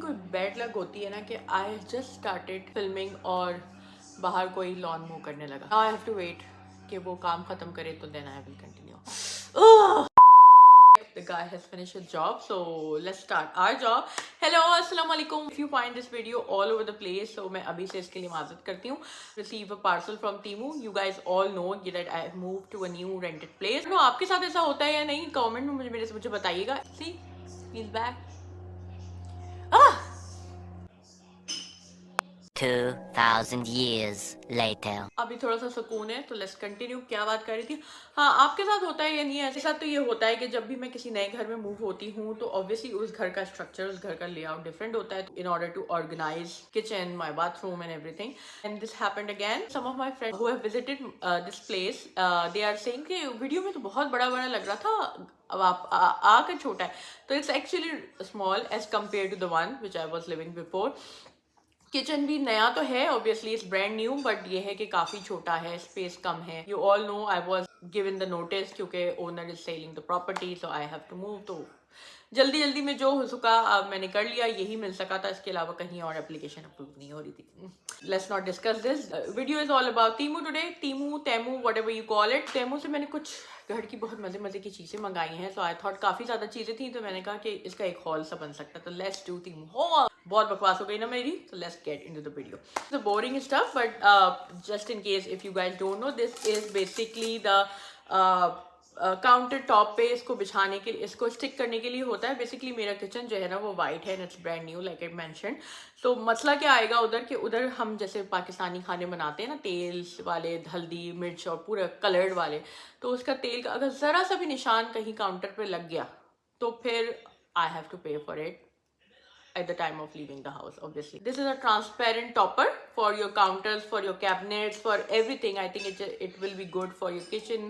कोई bad luck होती है ना कि आई जस्ट स्टार्टेड फिल्मिंग और बाहर कोई लॉन मूव करने लगा. आई हैव टू वेट कि वो काम खत्म करे तो then I will continue. The guy has finished his job, so let's start our job. Hello, assalamu alaikum. If you find this video all over the place, so मैं अभी से इसके लिए माजरत करती हूँ. Receive a parcel from Temu. You guys all know that I have moved to a new rented place. No, आपके साथ ऐसा होता है या नहीं? कमेंट में मुझे बताइएगा. See, he's back. Ah! 2000 years later. अभी थोड़ा सा सुकून है तो लेट्स कंटिन्यू. क्या बात कर रही थी? हाँ, आपके साथ होता है या नहीं? ऐसे साथ तो ये होता है कि जब भी मैं किसी नए घर में मूव होती हूँ तो ऑब्वियसली उस घर का स्ट्रक्चर, उस घर का लेआउट डिफरेंट होता है in order to organise kitchen, my bathroom and everything. And this happened again. Some of my friends who have visited this place, they are saying कि वीडियो में तो बहुत बड़ा बड़ा लग रहा था, अब आप आकर छोटा है. तो it's actually small as compared to the one which I was living before. Kitchen भी नया तो है, obviously it's brand new, but ये है कि काफी छोटा है, स्पेस कम है. You all know I was given the notice क्योंकि owner is selling the property, so I have to move. तो जल्दी जल्दी में जो हो सका मैंने कर लिया, यही मिल सका था. इसके अलावा कहीं और एप्लीकेशन अप्रूव नहीं हो रही थी. Let's not discuss this. Video is all about Temu today. Temu, Temu, whatever you call it. Temu से मैंने कुछ घर की बहुत मजे मजे की चीजें मंगाई हैं. सो आई थॉट काफी ज्यादा चीजें थी तो मैंने कहा कि इसका एक हॉल सा बन सकता है. तो लेट्स डू टीमू हॉल. बहुत बकवास हो गई ना मेरी, तो let's get into the video. The boring stuff, but just in case if you guys don't know, this is basically the counter top पे इसको बिछाने के लिए, इसको स्टिक करने के लिए होता है. बेसिकली मेरा किचन जो है ना वो वाइट है, it's brand new like I mentioned. So मसला क्या आएगा उधर कि उधर हम जैसे पाकिस्तानी खाने बनाते हैं ना, तेल वाले, हल्दी मिर्च और पूरा कलर्ड वाले, तो उसका तेल का अगर ज़रा सा भी निशान कहीं काउंटर पे लग गया तो फिर आई हैव टू पे for it at the time of leaving the house. Obviously this is a transparent topper for your counters, for your cabinets, for everything. I think it will be good for your kitchen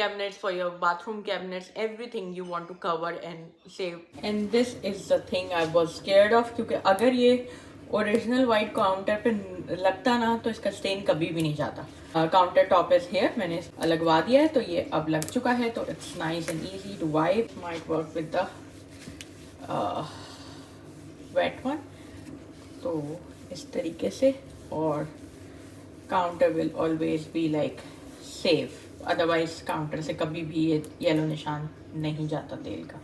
cabinets, for your bathroom cabinets, everything you want to cover and save. And this is the thing I was scared of, क्योंकि अगर ये original white counter पे लगता ना तो इसका stand कभी भी नहीं जाता. काउंटर टॉप इज हेयर, मैंने लगवा दिया है तो ये अब लग चुका है. तो it's nice and easy to wipe. Might work with the wet one. तो इस तरीके से, और counter will always be like safe. Otherwise counter से कभी भी ये येलो निशान नहीं जाता तेल का.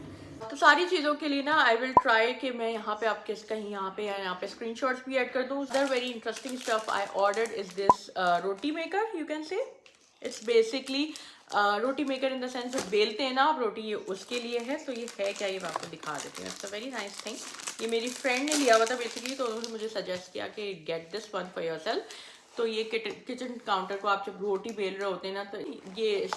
तो सारी चीज़ों के लिए ना आई विल ट्राई कि मैं यहाँ पे आपके कहीं यहाँ पे या यहाँ पे स्क्रीनशॉट्स भी ऐड कर दूँ. The very interesting stuff I ordered is this roti maker, you can say. It's basically roti maker in the sense बेलते हैं ना आप रोटी, ये उसके लिए है. तो ये है क्या, ये मैं आपको दिखा देती हूँ. It's a very nice thing. ये मेरी फ्रेंड ने लिया हुआ था बेसिकली, तो उन्होंने मुझे सजेस्ट किया कि get this one for yourself. तो ये किचन काउंटर को आप जब रोटी बेल रहे होते हैं ना तो ये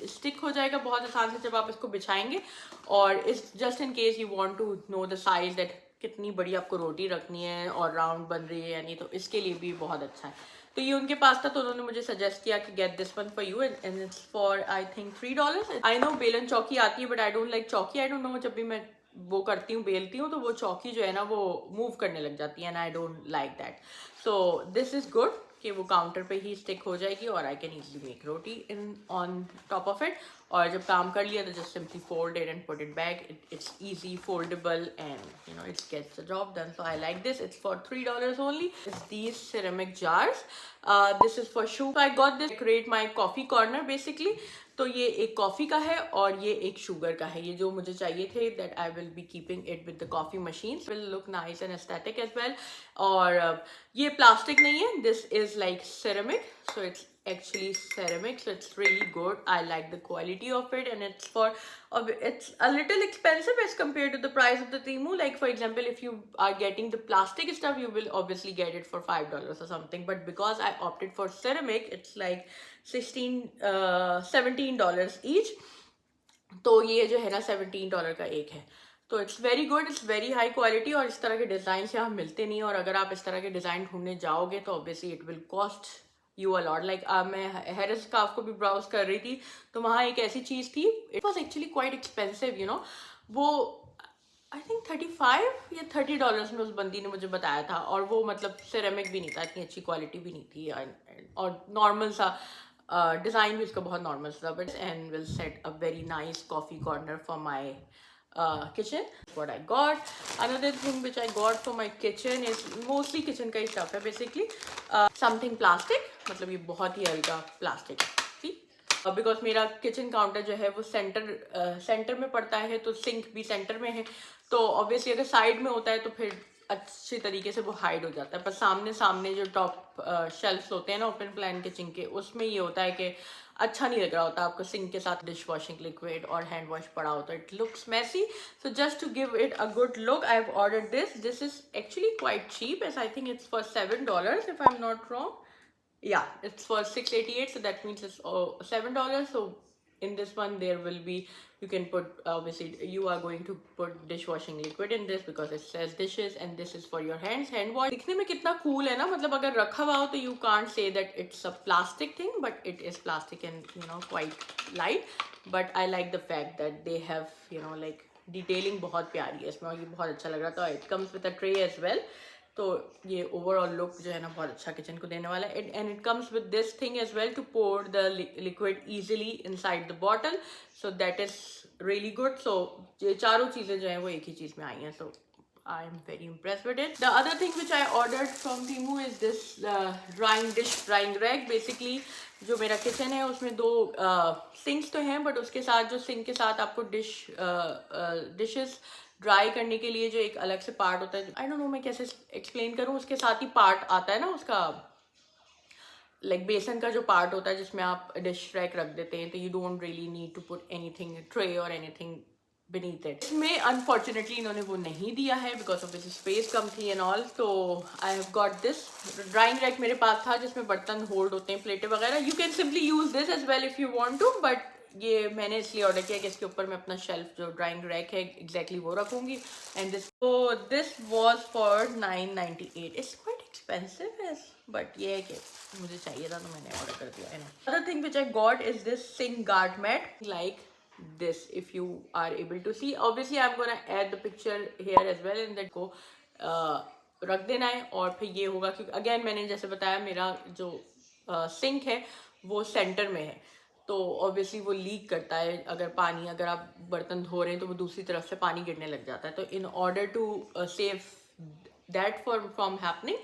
स्टिक हो जाएगा बहुत आसान से जब आप इसको बिछाएंगे. और इस just in case you want to know the size that कितनी बड़ी आपको रोटी रखनी है और राउंड बन रही है या नहीं, तो इसके लिए भी बहुत अच्छा है. तो ये उनके पास था तो उन्होंने मुझे सजेस्ट किया कि get this one for you and it's for I think $3. I know बेलन चौकी आती है बट आई डोंट लाइक चौकी. आई डोंट नो, जब भी मैं वो करती हूँ बेलती हूँ तो वो चौकी जो है ना वो मूव करने लग जाती है and I don't like that. So this is good कि वो काउंटर पे ही स्टिक हो जाएगी और I can easily make roti in on top of it. और जब काम कर लिया तो just simply fold it and put it back. It's easy, foldable and you know it's gets the job done. So I like this. It's for $3 only. It's these ceramic jars. This is for shoe. I got this create my coffee corner basically. तो ये एक coffee का है और ये एक sugar का है. ये जो मुझे चाहिए थे that I will be keeping it with the coffee machine. Will look nice and aesthetic as well. और ये प्लास्टिक नहीं है, this is like ceramic. So it's actually ceramic, so it's really good. I like the quality of it and it's a little expensive as compared to the price of the Temu. Like for example, if you are getting the plastic stuff you will obviously get it for $5 or something, but because I opted for ceramic it's like $17 each. तो ये जो है ना $17 का एक है. तो it's very good, it's very high quality. और इस तरह के डिज़ाइन यहाँ मिलते नहीं, और अगर आप इस तरह के डिज़ाइन ढूंढने जाओगे तो obviously it will cost you a lot. Like मैं हैरिस स्कार्फ को भी ब्राउज कर रही थी तो वहाँ एक ऐसी चीज़ थी, it was actually quite expensive you know. वो आई थिंक $35 या $30 में उस बंदी ने मुझे बताया था. और वो मतलब सिरेमिक भी नहीं था, इतनी अच्छी क्वालिटी भी नहीं थी और नॉर्मल सा डिज़ाइन भी उसका बहुत नॉर्मल सा. But and will set a very nice coffee corner for my kitchen. What I got. Another thing which I got for my kitchen is mostly kitchen का ही stuff है basically. Something plastic, मतलब ये बहुत ही हल्का plastic है. See? Because मेरा kitchen counter जो है वो सेंटर में पड़ता है, तो सिंक भी सेंटर में है, तो ऑब्वियसली अगर साइड में होता है तो फिर अच्छी तरीके से वो हाइड हो जाता है. पर सामने जो टॉप शेल्फ्स होते हैं ना ओपन प्लान किचन के, उसमें ये होता है कि अच्छा नहीं लग रहा होता आपको सिंक के साथ डिश वॉशिंग लिक्विड और हैंड वॉश पड़ा होता है. It looks messy. So just to give it a good look I have ordered this is actually quite cheap, as I think it's for $7 if I'm not wrong. Yeah, it's for $6.88, so that means it's $7. So in this one there will be, you can put, obviously you are going to put dishwashing liquid in this because it says dishes, and this is for your hand wash. दिखने में कितना cool है ना, मतलब अगर रखा हुआ हो तो you can't say that it's a plastic thing, but it is plastic and quite light. But I like the fact that they have like detailing बहुत प्यारी है इसमें, और ये बहुत अच्छा लग रहा था. It comes with a tray as well. तो ये ओवरऑल लुक जो है ना बहुत अच्छा किचन को देने वाला है. And it comes with this thing as well to pour the liquid easily inside the bottle, so that is really good. So ये चारों चीज़ें जो हैं वो एक ही चीज़ में आई हैं. So I am very impressed with it. The other thing which I ordered from Temu is this drying rack. Basically जो मेरा किचन है उसमें 2 सिंक्स तो हैं, बट उसके साथ जो सिंक के साथ आपको डिशेस ड्राई करने के लिए जो एक अलग से पार्ट होता है, आई डोंट नो मैं कैसे एक्सप्लेन करूँ, उसके साथ ही पार्ट आता है ना उसका, लाइक बेसन का जो पार्ट होता है जिसमें आप डिश रैक रख देते हैं, तो you don't really need to put anything tray और एनीथिंग beneath it. इसमें अनफॉर्चुनेटली इन्होंने वो नहीं दिया है बिकॉज ऑफ स्पेस कम थी एंड ऑल. तो I have got this drying rack. मेरे पास था जिसमें बर्तन होल्ड होते हैं, प्लेटें वगैरह. You can simply use this as well if you want to, but ये मैंने इसलिए ऑर्डर किया कि इसके ऊपर मैं अपना शेल्फ जो ड्राइंग रैक है एग्जैक्टली वो रखूंगी. And this was for $9.98. It's quite expensive, but ये है कि मुझे चाहिए था तो मैंने ऑर्डर कर दिया. Other thing which I got is this sink guard mat, like this if you are able to see. Obviously I'm gonna add the picture here as well, and that को रख देना है. और फिर ये होगा क्योंकि अगेन मैंने जैसे बताया मेरा जो सिंक है वो सेंटर में है, तो ऑब्वियसली वो लीक करता है अगर आप बर्तन धो रहे हैं तो वो दूसरी तरफ से पानी गिरने लग जाता है. तो in order to save that from happening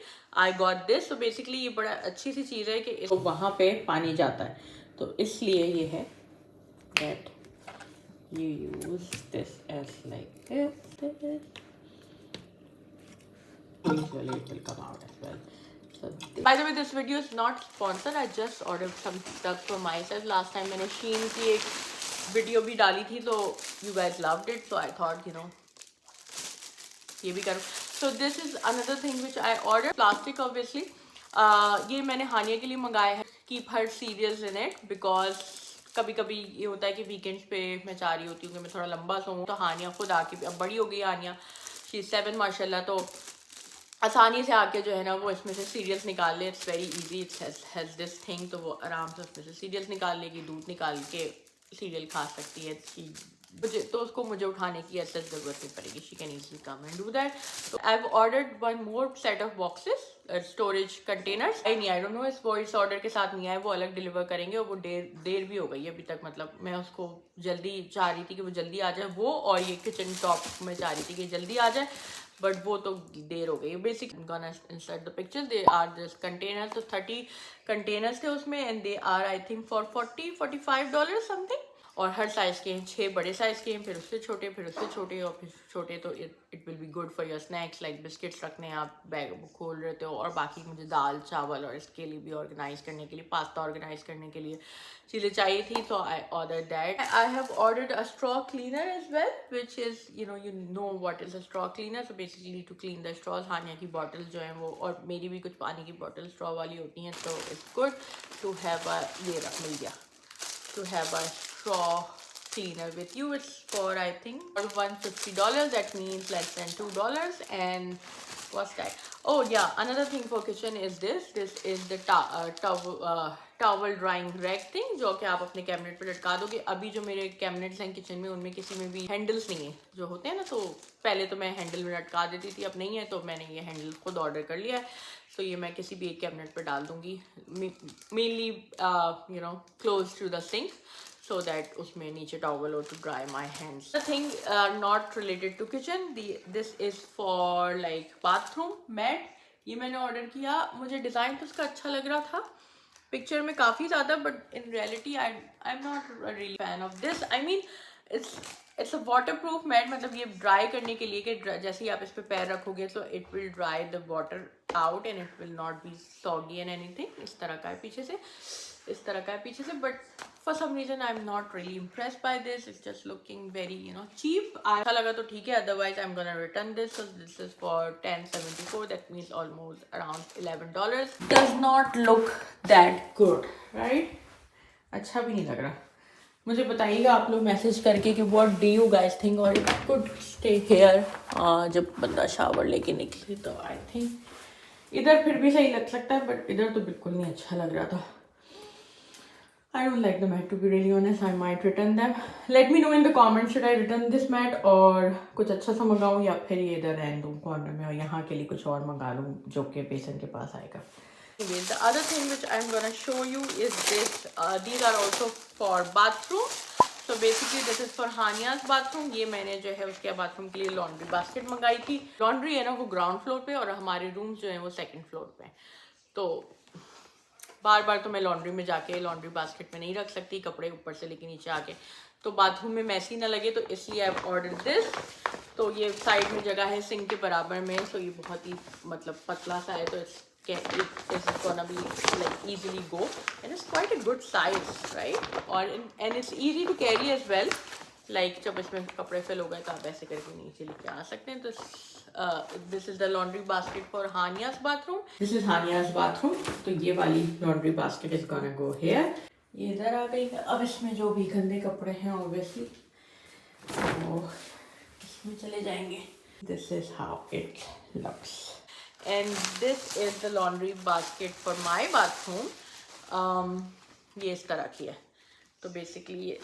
I got this. तो बेसिकली ये बड़ा अच्छी सी चीज़ है कि वहाँ पे पानी जाता है, तो इसलिए ये है that you use this as like this. Usually it will come out as well. So by the way, this video is not sponsored. I just ordered some stuff for myself. Last time मैंने Shein की एक video भी डाली थी, तो you guys loved it, so I thought ये भी करूँ. So this is another thing which I ordered. Plastic obviously. ये मैंने हानिया के लिए मंगाया है. Keep her cereals in it because कभी कभी ये होता है कि वीकेंड्स पे मैं चाह रही होती हूँ कि मैं थोड़ा लंबा सोऊं, तो हानिया खुद आके, अब बड़ी हो गई हानिया, शी 7 माशाल्लाह, तो आसानी से आके जो है ना वो इसमें से सीरियल्स निकाल ले. It's very easy. It's has this thing, तो वो आराम से उसमें से सीरियल्स निकाल लेगी, दूध निकाल के सीरियल खा सकती है. मुझे उठाने की ऐसा ज़रूरत नहीं पड़ेगी. She can easily come and do that. I have ordered 1 more set of boxes, storage containers. I don't know इस ऑर्डर के साथ नहीं आए, वो अलग डिलीवर करेंगे, और वो देर भी हो गई अभी तक. मतलब मैं उसको जल्दी चाह रही थी कि वो जल्दी आ जाए, वो और ये किचन टॉप में चाह रही थी कि जल्दी आ जाए, बट वो तो देर हो गई. Basically gonna insert the picture. They are this containers, तो 30 कंटेनर्स थे उसमें, and they are I think for $45 something. और हर साइज़ के हैं, 6 बड़े साइज़ के हैं, फिर उससे छोटे, और फिर छोटे. तो it will be good for your snacks, like biscuits रखने हैं, आप बैग खोल रहे हो. और बाकी मुझे दाल चावल और इसके लिए भी ऑर्गेनाइज करने के लिए, पास्ता ऑर्गेनाइज करने के लिए चीज़ें चाहिए थी, तो I order that. I have ordered a straw cleaner as well, which is you know what is a straw cleaner. So basically to clean the straws. हानिया की बॉटल जो है वो, और मेरी भी कुछ पानी की बॉटल स्ट्रॉ वाली होती हैं, तो it's good to have a, ये रख मिल गया, to have a straw cleaner with you. It's for I think $150. That means less than $2. And what's that? Oh yeah, another thing for kitchen is this is the towel drying rack thing, जो कि आप अपने cabinet पे लटका दोगे. अभी जो मेरे कैबिनेट्स हैं किचन में, उनमें किसी में भी हैंडल्स नहीं है जो होते हैं ना, तो पहले तो मैं हैंडल में लटका देती थी, अब नहीं है, तो मैंने ये हैंडल खुद ऑर्डर कर लिया है. तो ये मैं किसी भी एक कैबिनेट पे डाल दूंगी, mainly close to the sink. so that उसमें नीचे towel हो to dry my hands. The thing not related to kitchen. This is for like bathroom mat. ये मैंने ऑर्डर किया, मुझे डिज़ाइन तो उसका अच्छा लग रहा था पिक्चर में काफ़ी ज़्यादा, but in reality I am not really fan of this. I mean it's a waterproof mat, मतलब ये ड्राई करने के लिए कि जैसे ही आप इस पर पैर रखोगे तो it will dry the water out and it will not be soggy and anything. इस तरह का है पीछे से, इस तरह का है पीछे से, but for some reason I am not really impressed by this. It's just looking very cheap. अच्छा लगा तो ठीक है, otherwise I am gonna return this. So this is for $10.74, that means almost around $11. Does not look that good, right? अच्छा भी नहीं लग रहा. मुझे बताइएगा आप लोग मैसेज करके कि what do you guys think, और इट कुड स्टे हेयर जब बंदा शावर लेके निकले तो. आई थिंक इधर फिर भी सही लग सकता है, बट इधर तो बिल्कुल नहीं अच्छा लग रहा था. I don't like the mat, to be really honest. I might return them. Let me know in the comments, should I return this mat और कुछ अच्छा सा मंगाऊँ या फिर ये इधर रहने दूँ कॉर्नर में और यहाँ के लिए कुछ और मंगा लूँ जो कि पेशेंट के पास आएगा. Anyway, the other thing which I'm gonna show you is this. These are also for bathroom. So basically this is for हानिया's bathroom. ये मैंने जो है उसके बाथरूम के लिए लॉन्ड्री बास्केट मंगाई थी. लॉन्ड्री है ना वो ग्राउंड फ्लोर पे और हमारे रूम्स जो है वो सेकंड फ्लोर पे. तो बार बार तो मैं लॉन्ड्री में जाके लॉन्ड्री बास्केट में नहीं रख सकती कपड़े ऊपर से लेके नीचे आके, तो बाथरूम में मैसी ना लगे, तो इसलिए आई ऑर्डर दिस. तो ये साइड में जगह है सिंक के बराबर में, सो ये बहुत ही मतलब पतला सा है, तो it's gonna be like easily go and it's quite a good size, right? और and it's easy to carry as well. Like जब इसमें कपड़े फिल हो गए तो आप ऐसे करके नीचे लेके आ सकते हैं. तो this is the laundry basket for Hania's bathroom. This is Hania's bathroom. तो ये वाली laundry basket is gonna go here. ये इधर आ गई. अब इसमें जो भी गंदे कपड़े हैं obviously वो इसमें चले जाएंगे. This is how it looks. And this is the laundry basket for my bathroom. ये इस तरह की है. तो basically ये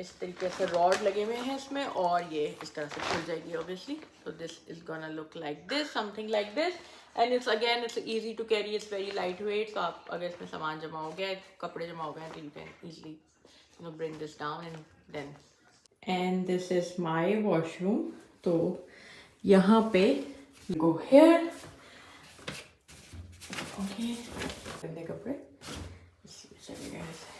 इस तरीके से रॉड लगे हुए हैं इसमें और ये इस तरह से खुल जाएगी obviously. So this is gonna look like this, something like this. And it's easy to carry, it's very lightweight. So आप अगर इसमें सामान जमा हो गया, कपड़े जमा हो गए, तो you can easily bring this down and then. And this is my washroom. तो यहाँ पे go here. Okay. गंदे कपड़े इसमें चले गए ऐसे.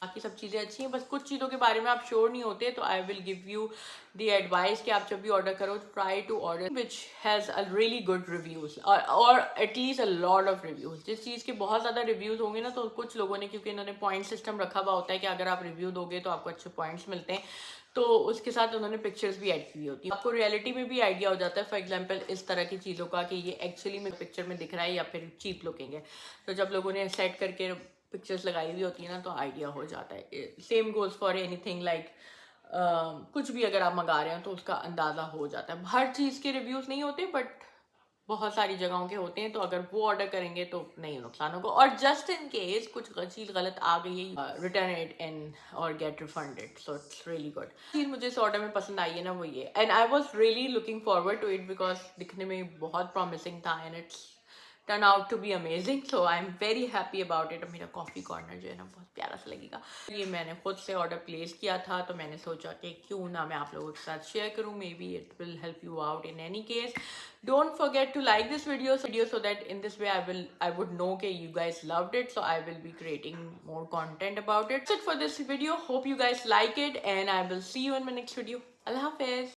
बाकी सब चीज़ें अच्छी हैं, बस कुछ चीज़ों के बारे में आप श्योर नहीं होते, तो I will give you the advice कि आप जब भी ऑर्डर करो try to order which has a really good reviews और at least a lot of reviews. जिस चीज़ के बहुत ज़्यादा रिव्यूज़ होंगे ना, तो कुछ लोगों ने, क्योंकि इन्होंने पॉइंट सिस्टम रखा हुआ होता है कि अगर आप रिव्यू दोगे तो आपको अच्छे पॉइंट्स मिलते हैं, तो उसके साथ उन्होंने पिक्चर्स भी ऐड की हुई होती है. आपको रियलिटी में भी आइडिया हो जाता है फॉर एग्जांपल इस तरह की चीज़ों का कि ये एक्चुअली में पिक्चर में दिख रहा है या फिर चीप लुकिंग है. तो जब लोगों ने सेट करके पिक्चर्स लगाई हुई होती है ना, तो आइडिया हो जाता है. Same goes for anything like कुछ भी अगर आप मंगा रहे हो तो उसका अंदाज़ा हो जाता है. हर चीज़ के रिव्यूज़ नहीं होते बट बहुत सारी जगहों के होते हैं, तो अगर वो ऑर्डर करेंगे तो नहीं नुकसान होगा. और जस्ट इन केस कुछ चीज़ गलत आ गई है, रिटर्न इट एंड और get refunded. So it's really good. चीज़ मुझे इस ऑर्डर में पसंद आई है ना, वो ये. And I was really looking forward to it because दिखने में बहुत प्रॉमिसिंग था and it's turn out to be amazing. So I am very happy about it. मेरा कॉफ़ी कॉर्नर जो है ना बहुत प्यारा सा लगेगा. ये मैंने खुद से ऑर्डर प्लेस किया था, तो मैंने सोचा कि क्यों ना मैं आप लोगों के साथ शेयर करूँ. May be it will help you out in any case. Don't forget to like this video so that in this way I would know that you guys loved it, so I will be creating more content about it. That's it for this video. Hope you guys like it and I will see you in my next video. Allah Hafiz.